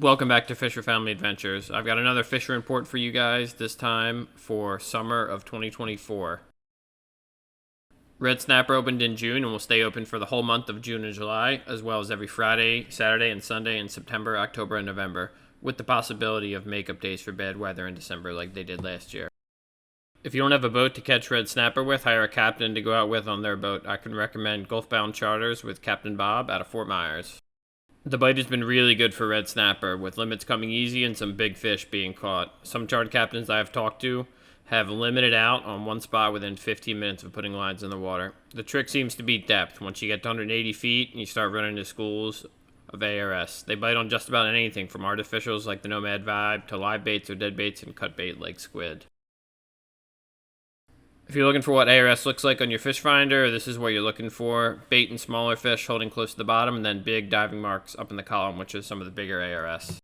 Welcome back to Fisher Family Adventures. I've got another Fisher report for you guys, this time for summer of 2024. Red Snapper opened in June and will stay open for the whole month of June and July, as well as every Friday, Saturday, and Sunday in September, October, and November, with the possibility of makeup days for bad weather in December like they did last year. If you don't have a boat to catch Red Snapper with, hire a captain to go out with on their boat. I can recommend Gulf-bound charters with Captain Bob out of Fort Myers. The bite has been really good for Red Snapper, with limits coming easy and some big fish being caught. Some charter captains I have talked to have limited out on one spot within 15 minutes of putting lines in the water. The trick seems to be depth. Once you get to 180 feet and you start running into schools of ARS, they bite on just about anything from artificials like the Nomad Vibe to live baits or dead baits and cut bait like squid. If you're looking for what ARS looks like on your fish finder, this is what you're looking for. Bait and smaller fish holding close to the bottom, and then big diving marks up in the column, which is some of the bigger ARS.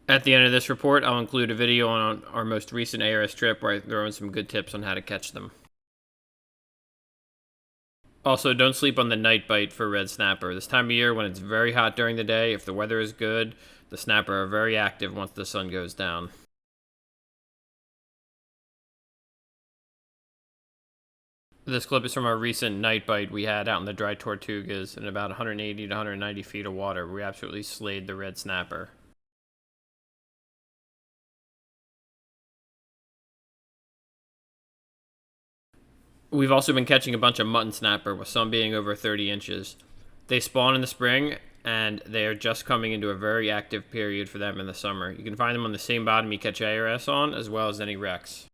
At the end of this report, I'll include a video on our most recent ARS trip where I throw in some good tips on how to catch them. Also, don't sleep on the night bite for Red Snapper. This time of year, when it's very hot during the day, if the weather is good, the snapper are very active once the sun goes down. This clip is from our recent night bite we had out in the dry Tortugas in about 180 to 190 feet of water. We absolutely slayed the Red Snapper. We've also been catching a bunch of mutton snapper, with some being over 30 inches. They spawn in the spring, and they are just coming into a very active period for them in the summer. You can find them on the same bottom you catch ARS on, as well as any wrecks.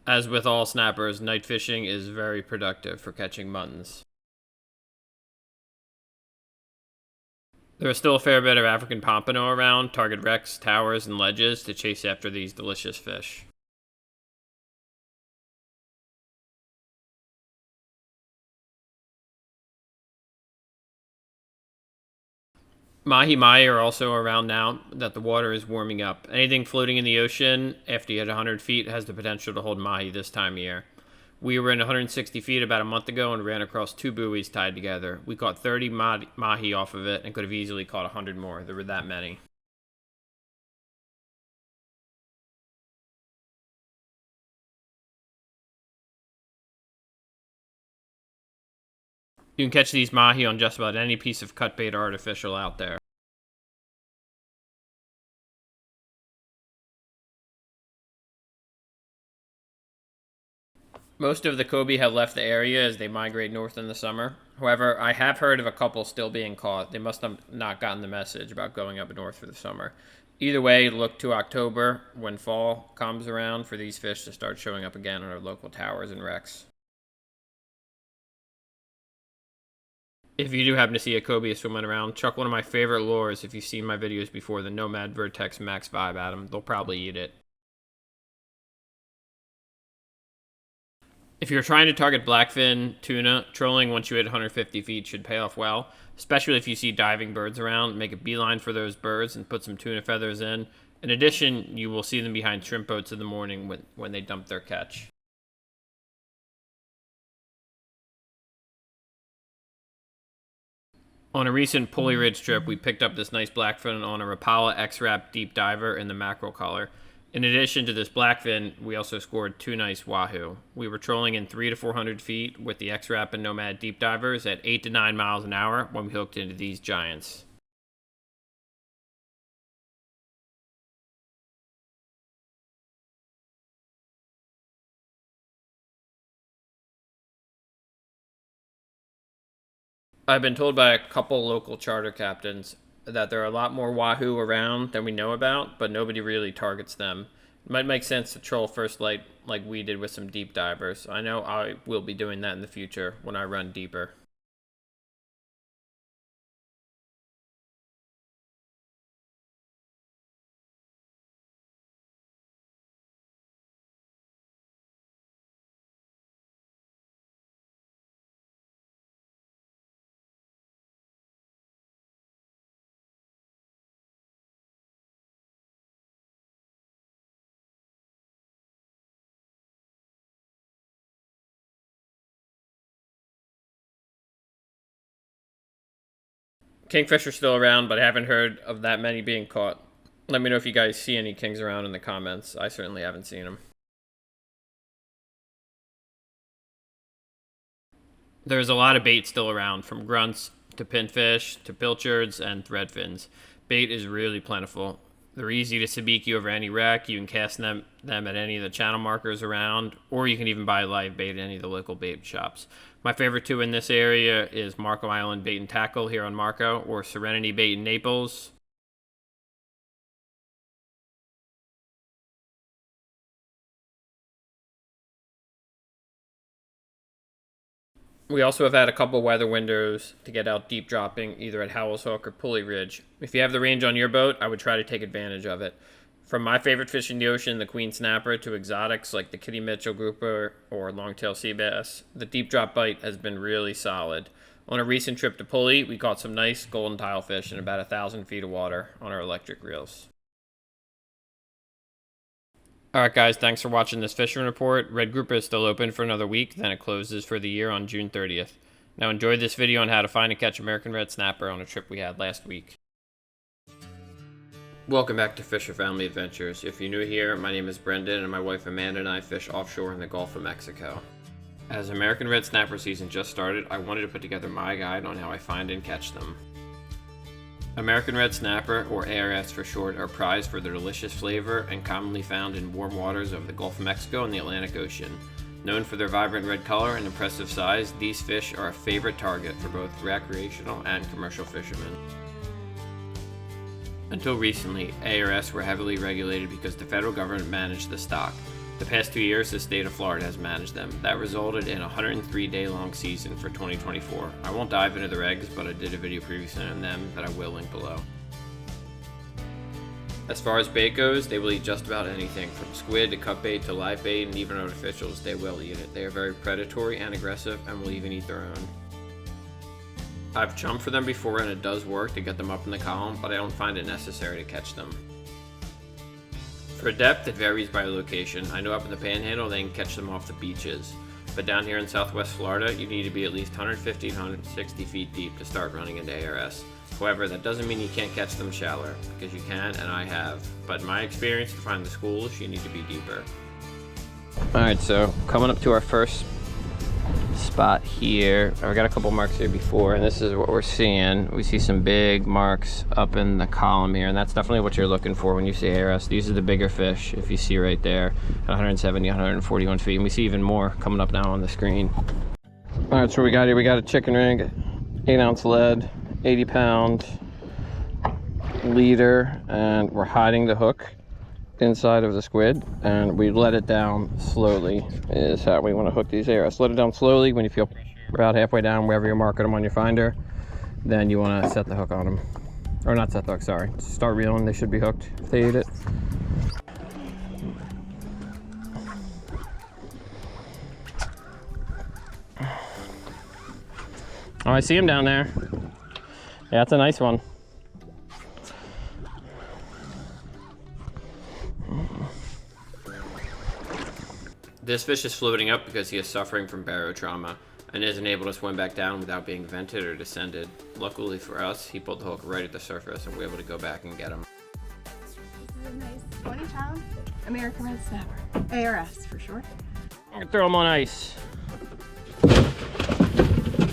As with all snappers, night fishing is very productive for catching muttons. There is still a fair bit of African pompano around, target wrecks, towers, and ledges to chase after these delicious fish. Mahi are also around now that the water is warming up. Anything floating in the ocean after you hit 100 feet has the potential to hold mahi this time of year. We were in 160 feet about a month ago and ran across 2 buoys tied together. We caught 30 mahi off of it and could have easily caught 100 more. There were that many. You can catch these mahi on just about any piece of cut bait or artificial out there. Most of the cobia have left the area as they migrate north in the summer. However, I have heard of a couple still being caught. They must have not gotten the message about going up north for the summer. Either way, look to October when fall comes around for these fish to start showing up again on our local towers and wrecks. If you do happen to see a cobia swimming around, chuck one of my favorite lures if you've seen my videos before, the Nomad Vertex Max Vibe at them. They'll probably eat it. If you're trying to target blackfin tuna, trolling once you hit 150 feet should pay off well, especially if you see diving birds around. Make a beeline for those birds and put some tuna feathers in. In addition, you will see them behind shrimp boats in the morning when they dump their catch. On a recent Pulley Ridge trip, we picked up this nice blackfin on a Rapala X-Wrap deep diver in the mackerel color. In addition to this blackfin, we also scored 2 nice wahoo. We were trolling in 300 to 400 feet with the X-Wrap and Nomad deep divers at 8 to 9 miles an hour when we hooked into these giants. I've been told by a couple local charter captains that there are a lot more wahoo around than we know about, but nobody really targets them. It might make sense to troll first light like we did with some deep divers. I know I will be doing that in the future when I run deeper. Kingfish are still around, but I haven't heard of that many being caught. Let me know if you guys see any kings around in the comments. I certainly haven't seen them. There's a lot of bait still around, from grunts to pinfish to pilchards and threadfins. Bait is really plentiful. They're easy to sabiki over any wreck. You can cast them at any of the channel markers around, or you can even buy live bait at any of the local bait shops. My favorite two in this area is Marco Island Bait and Tackle here on Marco, or Serenity Bait in Naples. We also have had a couple weather windows to get out deep dropping, either at Howell's Hook or Pulley Ridge. If you have the range on your boat, I would try to take advantage of it. From my favorite fish in the ocean, the queen snapper, to exotics like the Kitty Mitchell grouper or longtail sea bass, the deep drop bite has been really solid. On a recent trip to Pulley, we caught some nice golden tilefish in about 1,000 feet of water on our electric reels. Alright guys, thanks for watching this fisherman report. Red Grouper is still open for another week, then it closes for the year on June 30th. Now enjoy this video on how to find and catch American red snapper on a trip we had last week. Welcome back to Fisher Family Adventures. If you're new here, my name is Brendan and my wife Amanda and I fish offshore in the Gulf of Mexico. As American red snapper season just started, I wanted to put together my guide on how I find and catch them. American red snapper, or ARS for short, are prized for their delicious flavor and commonly found in warm waters of the Gulf of Mexico and the Atlantic Ocean. Known for their vibrant red color and impressive size, these fish are a favorite target for both recreational and commercial fishermen. Until recently, ARS were heavily regulated because the federal government managed the stock. The past 2 years, the state of Florida has managed them. That resulted in a 103-day-long season for 2024. I won't dive into the regs, but I did a video previously on them that I will link below. As far as bait goes, they will eat just about anything, from squid to cut bait to live bait and even artificials. They will eat it. They are very predatory and aggressive and will even eat their own. I've jumped for them before and it does work to get them up in the column, but I don't find it necessary to catch them. For depth, it varies by location. I know up in the Panhandle they can catch them off the beaches, but down here in Southwest Florida, you need to be at least 150 to 160 feet deep to start running into ARS. However, that doesn't mean you can't catch them shallower, because you can, and I have. But in my experience, to find the schools, you need to be deeper. Alright, so coming up to our first spot here. I got a couple marks here before, and this is what we're seeing. We see some big marks up in the column here, and that's definitely what you're looking for when you see ARS. These are the bigger fish, if you see right there, at 170, 141 feet, and we see even more coming up now on the screen. All right, so we got here, we got a chicken rig, 8-ounce lead, 80-pound leader, and we're hiding the hook inside of the squid, and we let it down slowly is how we want to hook these ARS. Let it down slowly. When you feel about halfway down, wherever you're marking them on your finder, then you want to set the hook on them, or not set the hook, sorry, start reeling. They should be hooked if they eat it. Oh, I see him down there. Yeah, that's a nice one. This fish is floating up because he is suffering from barotrauma and isn't able to swim back down without being vented or descended. Luckily for us, he pulled the hook right at the surface and we were able to go back and get him. This is a nice 20-pound American red snapper. ARS for short. I'm gonna throw him on ice.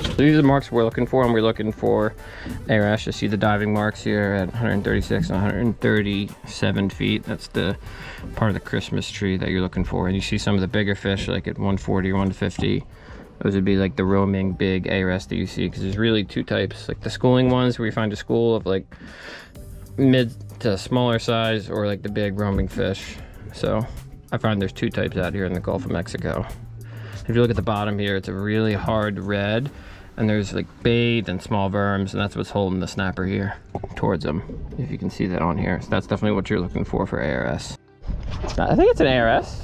So these are the marks we're looking for, and we're looking for ARS. You see the diving marks here at 136 and 137 feet. That's the part of the Christmas tree that you're looking for. And you see some of the bigger fish like at 140 or 150. Those would be like the roaming big ARS that you see, because there's really two types, like the schooling ones where you find a school of like mid to smaller size, or like the big roaming fish. So I find there's two types out here in the Gulf of Mexico. If you look at the bottom here, it's a really hard red, and there's like bait and small worms, and that's what's holding the snapper here towards them, if you can see that on here. So that's definitely what you're looking for ARS. I think it's an ARS.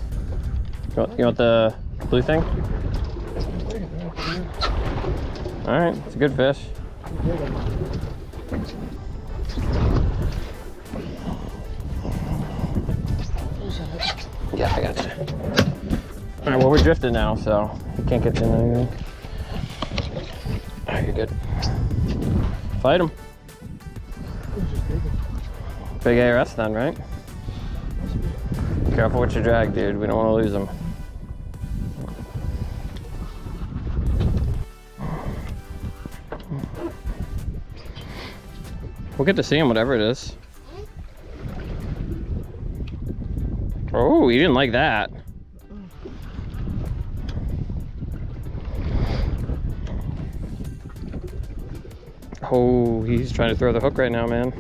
You want the blue thing? All right, it's a good fish. Yeah, I got you. All right, well, we're drifting now, so you can't get in anything. All right, you're good. Fight him. Big ARS then, right? Careful with your drag, dude. We don't want to lose them. We'll get to see him, whatever it is. Oh, he didn't like that. Oh, he's trying to throw the hook right now, man.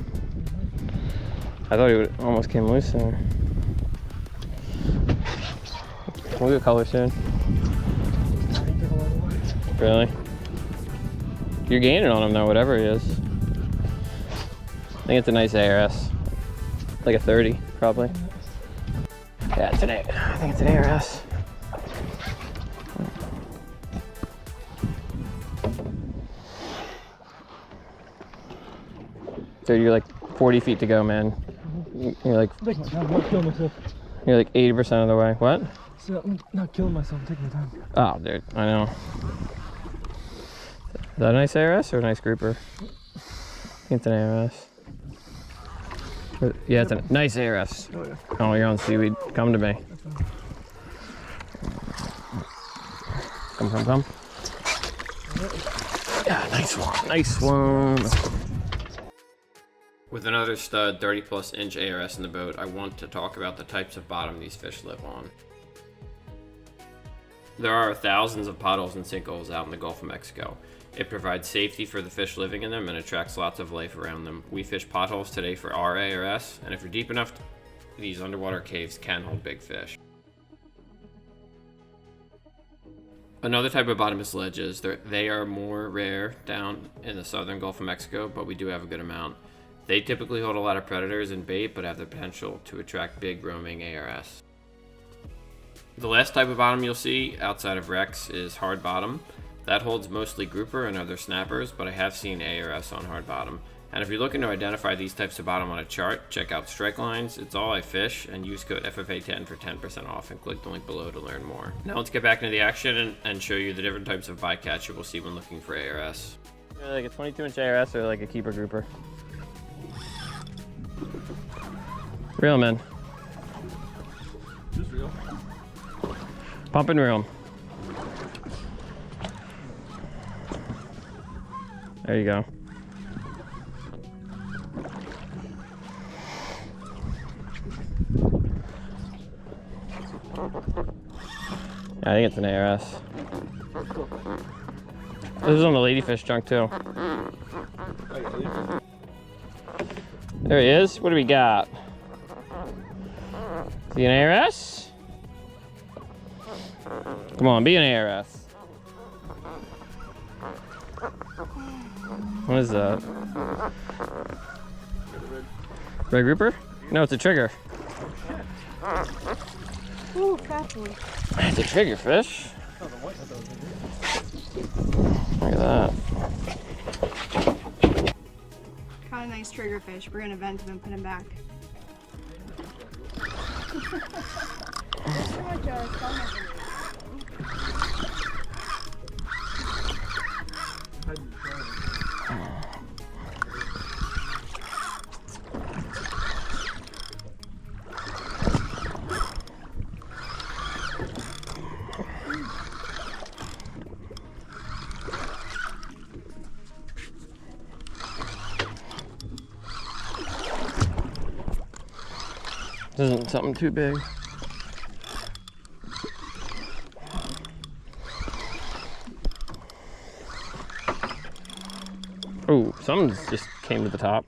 I thought he would almost came loose there. We'll get color soon. Really? You're gaining on him though, whatever he is. I think it's a nice ARS. Like a 30, probably. Yeah, it's an A. I think it's an ARS. Dude, you're like 40 feet to go, man. You're like, I'm not killing myself. you're like 80% of the way. What? So I'm not killing myself, I'm taking my time. Oh, dude, I know. Is that a nice ARS or a nice grouper? I think it's an ARS. Yeah, it's a nice ARS. Oh, yeah. Oh, you're on seaweed. Come to me. Come. Yeah, nice one. Nice one. With another stud 30+ inch ARS in the boat, I want to talk about the types of bottom these fish live on. There are thousands of potholes and sinkholes out in the Gulf of Mexico. It provides safety for the fish living in them and attracts lots of life around them. We fish potholes today for our ARS, and if you're deep enough, these underwater caves can hold big fish. Another type of bottom is ledges. They are more rare down in the southern Gulf of Mexico, but we do have a good amount. They typically hold a lot of predators and bait, but have the potential to attract big roaming ARS. The last type of bottom you'll see outside of wrecks is hard bottom. That holds mostly grouper and other snappers, but I have seen ARS on hard bottom. And if you're looking to identify these types of bottom on a chart, check out Strike Lines. It's all I fish, and use code FFA10 for 10% off, and click the link below to learn more. Now let's get back into the action and show you the different types of bycatch you will see when looking for ARS. Like a 22-inch ARS or like a keeper grouper? Reel 'em in. Just real. Pump and reel 'em. There you go. I think it's an ARS. This is on the ladyfish chunk too. There he is. What do we got? Is he an ARS? Come on, be an ARS. What is that? Red grouper? No, it's a trigger. Ooh, fat one. It's a trigger fish. Look at that. Kind of nice trigger fish. We're gonna vent him and put him back. There's too much stomach in it. This isn't something too big. Oh, something just came to the top.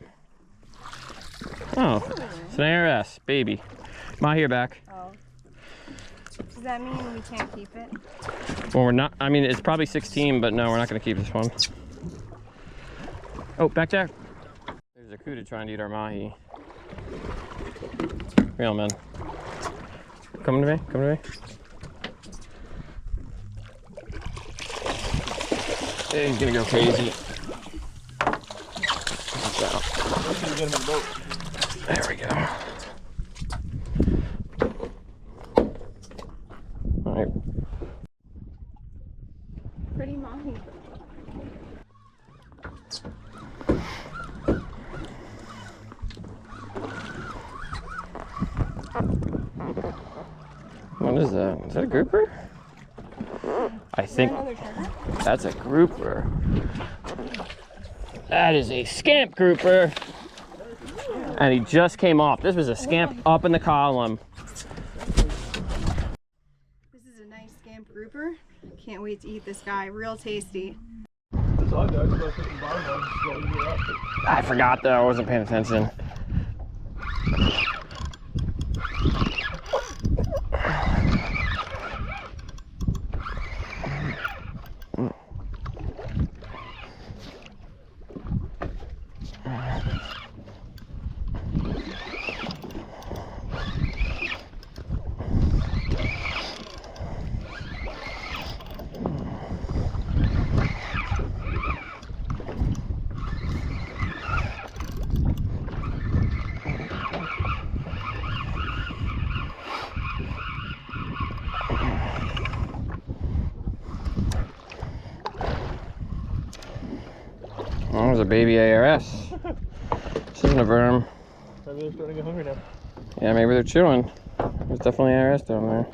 Oh, it's an ARS, baby. Mahi, back. Oh. Does that mean we can't keep it? Well, we're not, I mean, it's probably 16, but no, we're not gonna keep this one. Oh, back there. There's a cuda trying to eat our mahi. Real man. Come to me, come to me. Yeah, he's gonna go crazy. There we go. All right. Pretty mahi. What is that? Is that a grouper? I think that's a grouper. That is a scamp grouper. And he just came off. This was a scamp up in the column. This is a nice scamp grouper. Can't wait to eat this guy. Real tasty. I forgot though. I wasn't paying attention. Oh, there's a baby ARS. This isn't a verm. Maybe they're starting to get hungry now. Yeah, maybe they're chewing. There's definitely ARS down there.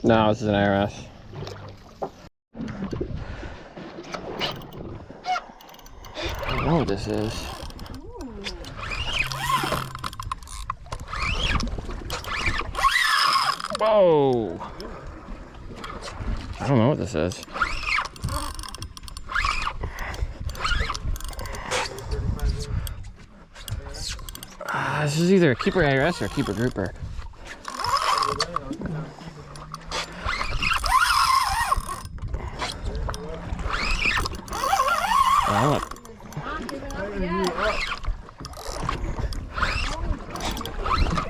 No, this is an ARS. I don't know what this is. Whoa! I don't know what this is. This is either a keeper ARS or a keeper grouper.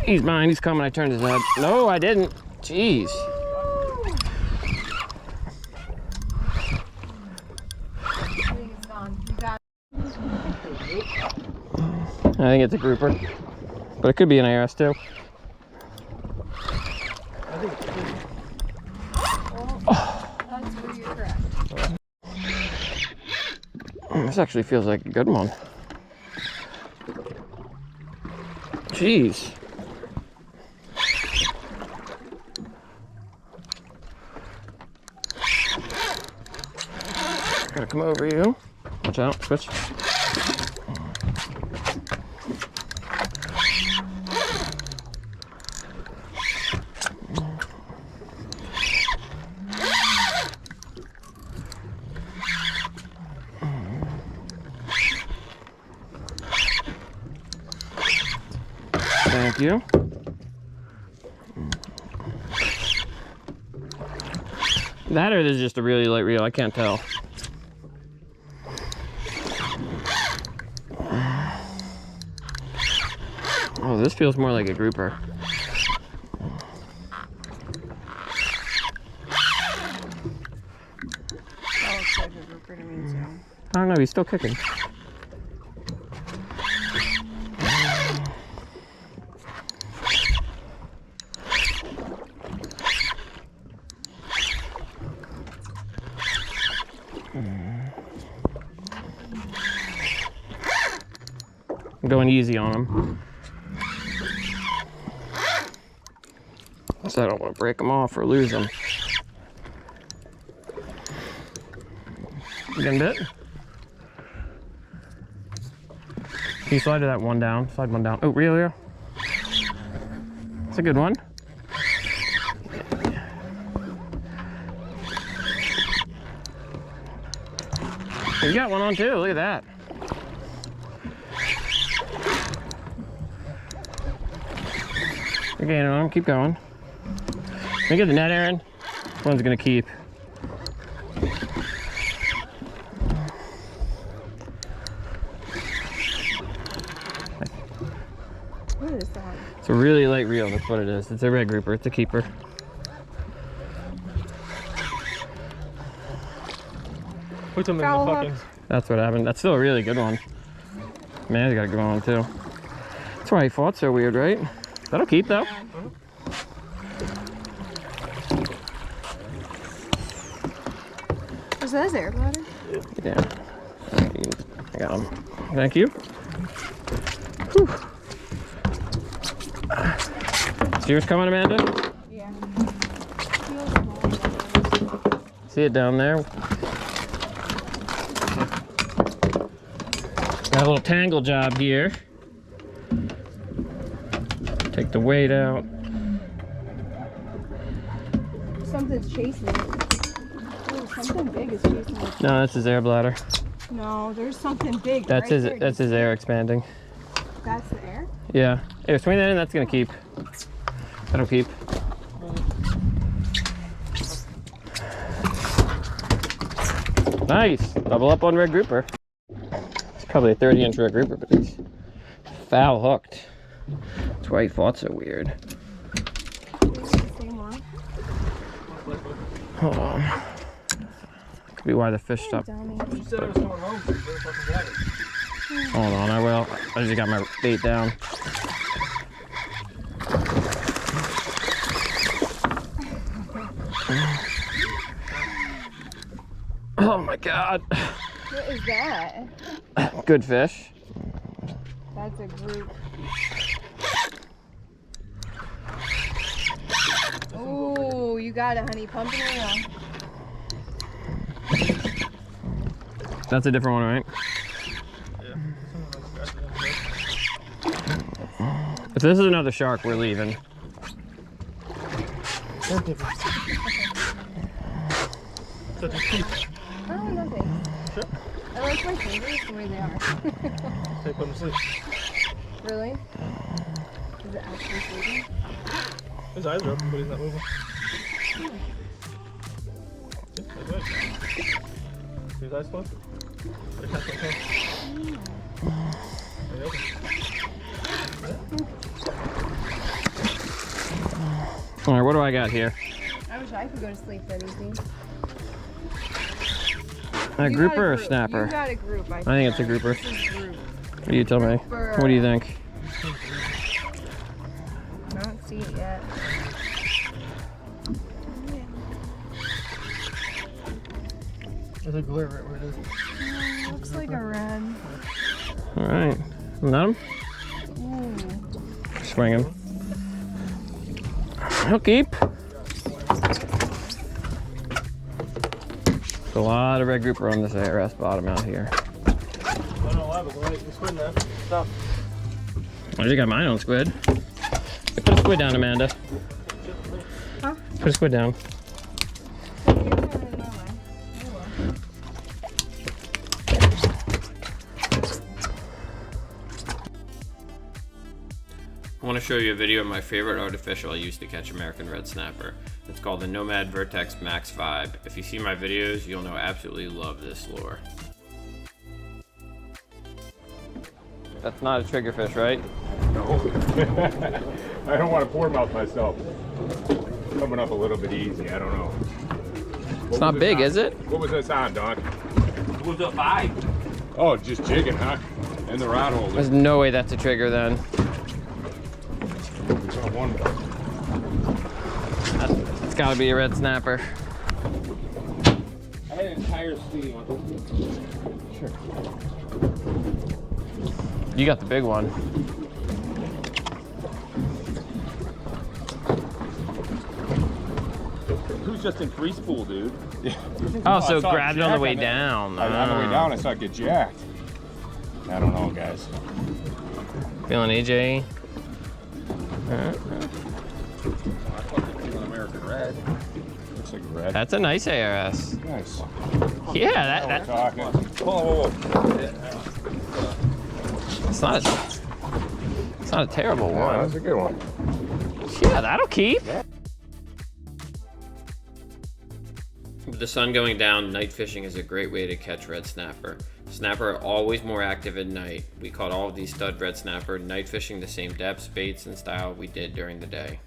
He's mine, he's coming, I turned his head. No, I didn't. Jeez. I think it's a grouper, but it could be an ARS too. That's where you're correct. This actually feels like a good one. Jeez. Gotta come over you. Watch out, switch. Thank you. That or this is just a really light reel, I can't tell. Oh, this feels more like a grouper. I don't know, he's still kicking. I'm going easy on him. So I don't want to break him off or lose him. You getting bit? Can you slide that one down? Slide one down. Oh, really? That's a good one. You got one on too. Look at that. You're gaining on him. Keep going. Can you get the net, Aaron? This one's gonna keep. What is that? It's a really light reel, that's what it is. It's a red grouper, it's a keeper. Put them in the fucking... That's what happened. That's still a really good one. Man, he's got a good one too. That's why he fought so weird, right? That'll keep though. Was that his air bladder? Yeah. I got him. Thank you. Whew. Steer's coming, Amanda? Yeah. Feels small. See it down there? Got a little tangle job here. Take the weight out. Something's chasing it. Oh, something big is chasing it. No, that's his air bladder. No, there's something big. That's right his. there. That's his air expanding. That's the air? Yeah. Here, swing that in. That's gonna keep. That'll keep. Nice. Double up on red grouper. It's probably a 30-inch red grouper, but he's foul hooked. That's why he fought so weird. Same one. Hold on. Could be why the fish stopped. Dummy. You said I was coming home, so you better fucking grab it. Hold on, I will. I just got my bait down. Oh my god. What is that? Good fish. That's a group. Oh, you got it, honey. Pump it around. That's a different one, right? If this is another shark, we're leaving. They're different. Such a keep. Oh, nothing. Sure. I like my fingers the way they are. Take them to sleep. Really? Is it actually sleeping? His eyes are open, but he's not moving. Yeah, that's right. See his eyes closed? They're kind of closed. They're open. All right, what do I got here? I wish I could go to sleep that easy. A You grouper got or group. snapper? You got a group, I think it's a grouper. This is group. What do you tell me? Grouper. What do you think? I don't see it yet. There's a glare right where it is. Looks like a red. All right, not him. Ooh. Swing him. He'll keep. There's a lot of red grouper on this ARS bottom out here. I don't know why, but go ahead and squid now. Stop. I just got mine on squid. Hey, put a squid down, Amanda. Huh? Put a squid down. You're going in my way. I will. I want to show you a video of my favorite artificial I used to catch American red snapper. It's called the Nomad Vertex Max 5. If you see my videos, you'll know I absolutely love this lure. That's not a triggerfish, right? No. I don't want to pour mouth myself. Coming up a little bit easy, I don't know. It's not big, is it? What was this on, Don? It was a 5. Oh, just jigging, huh? And the rod holder. There's no way that's a trigger then. We saw one more. It's gotta be a red snapper. I had an entire sleeve on it. Sure. You got the big one. Who's just in free spool, dude? Yeah. Oh, so I saw it grabbed it on the jack way that. down. On the way down, I saw it get jacked. I don't know, guys. Feeling AJ? I thought it was an American red. Looks like red. That's a nice ARS. Nice. Yeah, We're that talking. Whoa. it's not a terrible Yeah, one. that's a good one. Yeah, that'll keep. With the sun going down, night fishing is a great way to catch red snapper. Snapper are always more active at night. We caught all of these stud red snapper night fishing the same depths, baits, and style we did during the day.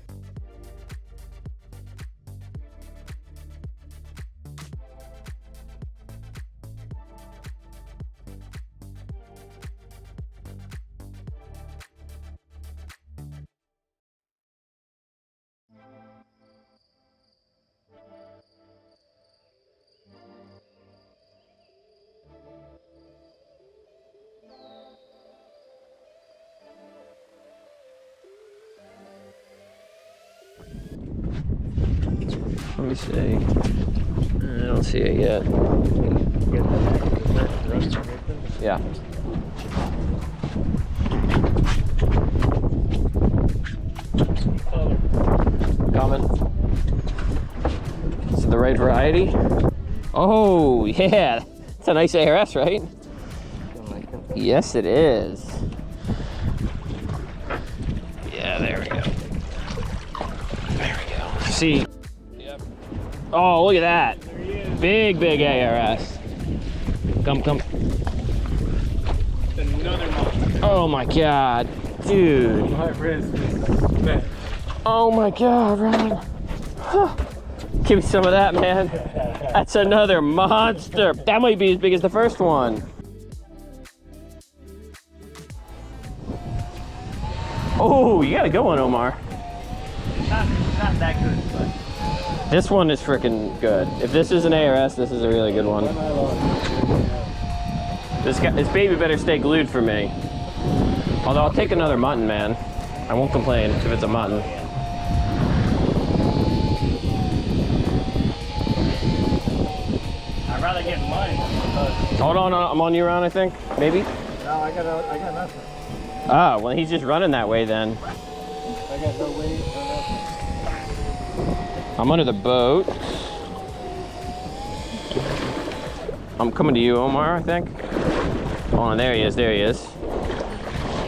Let me see. I don't see it yet. Yeah. Coming. Is it the right variety? Oh, yeah. It's a nice ARS, right? Yes, it is. Yeah, there we go. There we go. See. Yep. Oh, look at that. Big ARS. Come. Another monster. Oh my God, dude. My wrist is bent. Oh my God, Ron. Huh. Give me some of that, man. That's another monster. That might be as big as the first one. Oh, you got a good one, Omar. Not that good, but This one is freaking good. If this is an ARS, this is a really good one. This baby better stay glued for me. Although I'll take another mutton, man. I won't complain if it's a mutton. I'd rather get mine. Hold on, I'm on you, Ron, I think. Maybe? No, I got nothing. Ah, well, he's just running that way then. I got no weight, no nothing. I'm under the boat. I'm coming to you, Omar, I think. Hold on, there he is.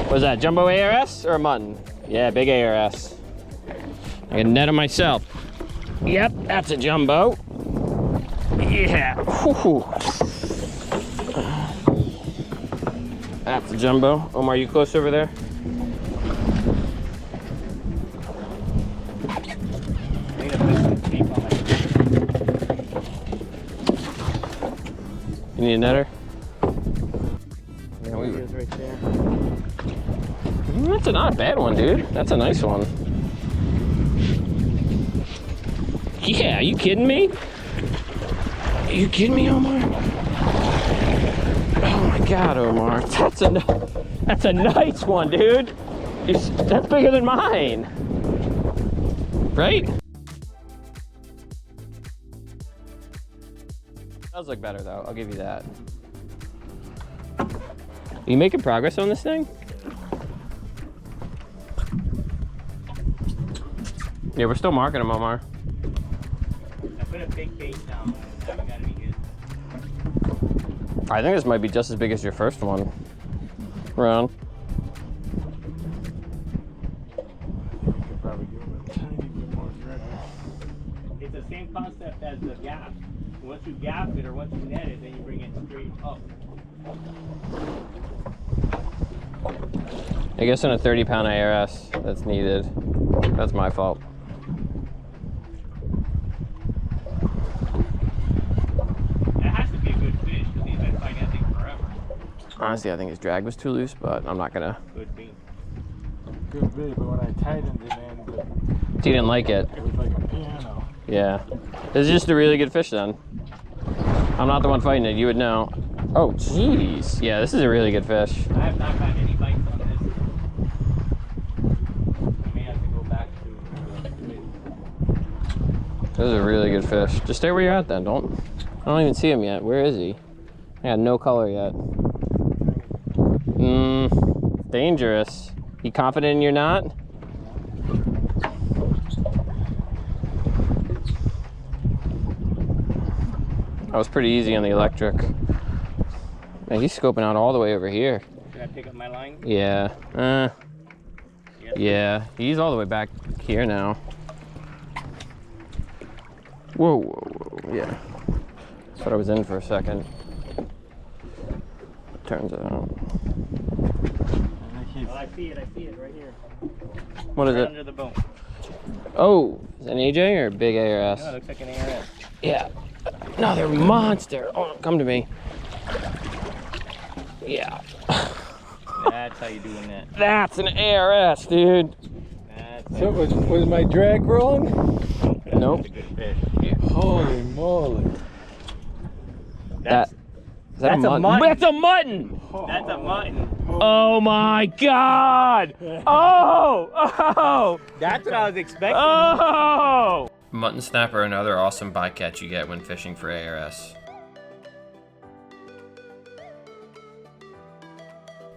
What is that, jumbo ARS or a mutton? Yeah, big ARS. I can net him myself. Yep, that's a jumbo. Yeah. Whew. That's a jumbo. Omar, you close over there? You need a netter? Yeah, Right there. That's not a bad one, dude. That's a nice one. Yeah, are you kidding me? Are you kidding me, Omar? Oh my God, Omar. That's a nice one, dude. That's bigger than mine. Right? Does look better though, I'll give you that. Are you making progress on this thing? Yeah, we're still marking them, Omar. I put a big bait down. I gotta be good. I think this might be just as big as your first one. Ron. Probably give it a tiny bit more pressure. It's the same concept as the gap. Once you gap it or once you net it, then you bring it straight up. I guess on a 30-pound ARS, that's needed. That's my fault. It has to be a good fish because he's been fighting that thing forever. Honestly, I think his drag was too loose, but I'm not gonna. Good bean. Good bit, but when I tightened it, man, He didn't like it. it was like a piano. Yeah. This is just a really good fish then. I'm not the one fighting it, you would know. Oh, jeez. Yeah, this is a really good fish. I have not got any bites on this. I may have to go back to This is a really good fish. Just stay where you're at then. I don't even see him yet. Where is he? I got no color yet. Dangerous. You confident in your knot? That was pretty easy on the electric. Man, he's scoping out all the way over here. Should I pick up my line? Yeah. Yeah, he's all the way back here now. Whoa. Yeah. Thought I was in for a second. Turns out. Well, I see it right here. What is Right it? under the bone. Oh, is it an AJ or a big ARS? No, it looks like an ARS. Yeah. Another monster. Oh, come to me. Yeah. That's how you doing that. That's an ARS, dude. That's So was my drag wrong? Nope. a good fish. Holy moly. Is that That's a mutton. That's a mutton! That's a mutton. Oh my God! Oh! That's what I was expecting. Oh! mutton snapper, another awesome bycatch you get when fishing for ARS.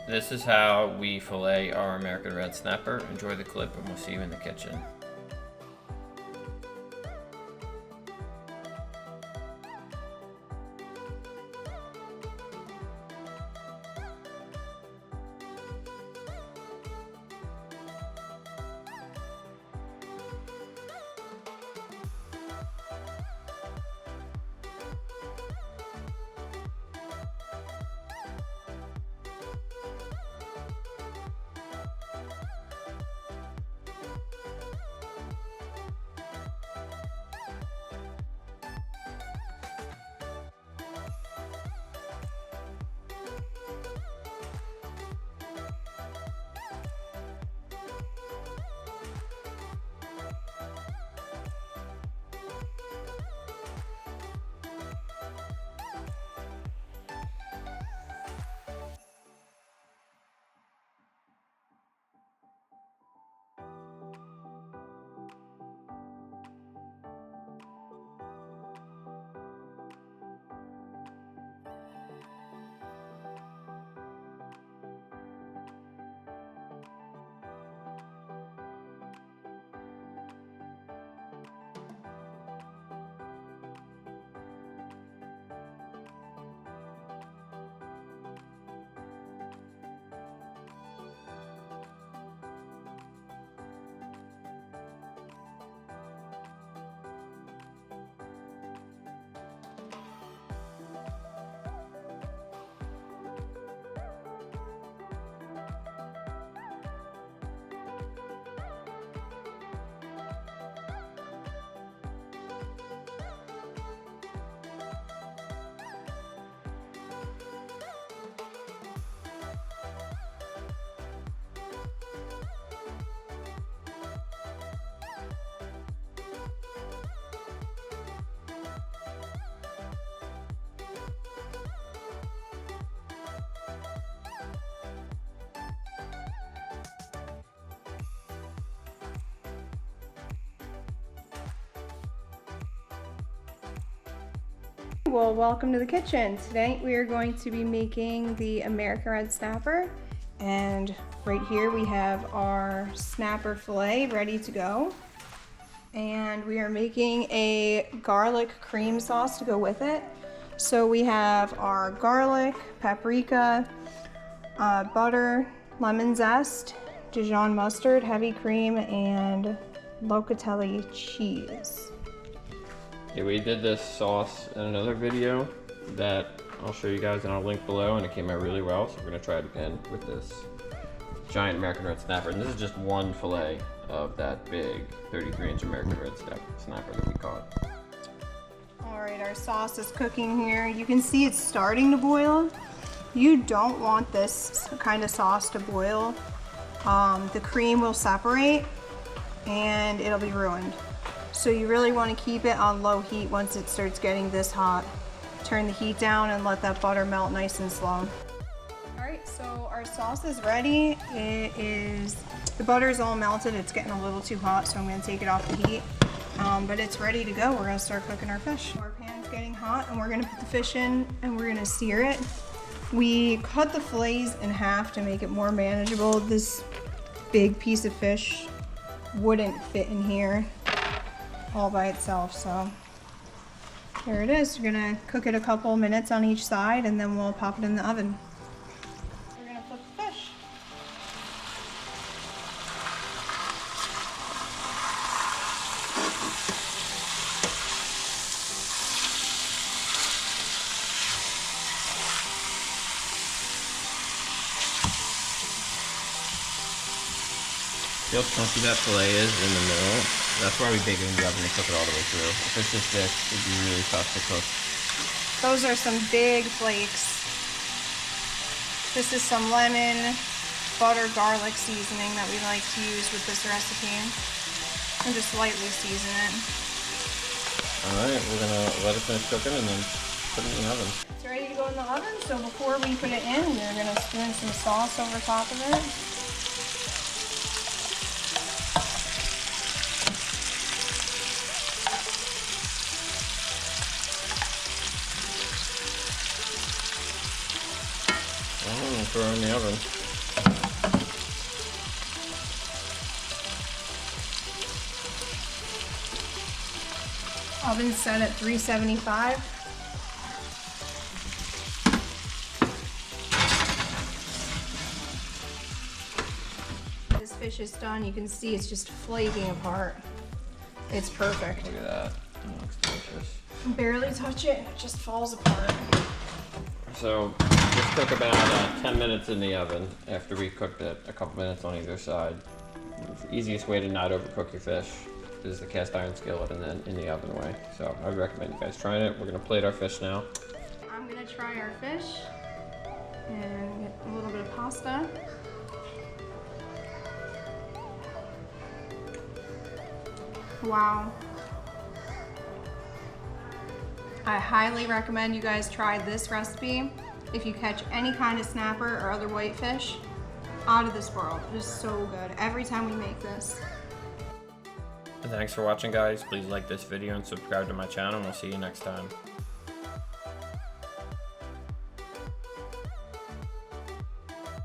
This is how we fillet our American red snapper. Enjoy the clip and we'll see you in the kitchen. Well, welcome to the kitchen. Today we are going to be making the American red snapper, and right here we have our snapper fillet ready to go, and we are making a garlic cream sauce to go with it. So we have our garlic, paprika, butter, lemon zest, Dijon mustard, heavy cream, and locatelli cheese. Yeah, we did this sauce in another video that I'll show you guys and I'll link below, and it came out really well, so we're gonna try it again with this giant American red snapper. And this is just one fillet of that big 33-inch American red snapper that we caught. All right, our sauce is cooking here. You can see it's starting to boil. You don't want this kind of sauce to boil. The cream will separate and it'll be ruined. So you really want to keep it on low heat once it starts getting this hot. Turn the heat down and let that butter melt nice and slow. All right, so our sauce is ready. The butter is all melted. It's getting a little too hot, so I'm going to take it off the heat. But it's ready to go. We're going to start cooking our fish. Our pan's getting hot, and we're going to put the fish in, and we're going to sear it. We cut the fillets in half to make it more manageable. This big piece of fish wouldn't fit in here all by itself, so here it is. We're gonna cook it a couple minutes on each side, and then we'll pop it in the oven. We're gonna flip the fish. See how chunky that fillet is in the middle? That's why we bake it in the oven and cook it all the way through. If it's just this, it'd be really tough to cook. Those are some big flakes. This is some lemon, butter, garlic seasoning that we like to use with this recipe. And just lightly season it. Alright, we're gonna let it finish cooking and then put it in the oven. It's ready to go in the oven, so before we put it in, we're gonna spoon some sauce over top of it. throw it in the oven. Oven set at 375. This fish is done. You can see it's just flaking apart. It's perfect. Look at that. It looks delicious. Barely touch it, it just falls apart. So just cook about 10 minutes in the oven after we cooked it a couple minutes on either side. It's the easiest way to not overcook your fish is the cast iron skillet and then in the oven way. So I would recommend you guys trying it. We're gonna plate our fish now. I'm gonna try our fish and get a little bit of pasta. Wow. I highly recommend you guys try this recipe if you catch any kind of snapper or other whitefish. Out of this world. It is so good every time we make this. And thanks for watching, guys. Please like this video and subscribe to my channel, and we'll see you next time.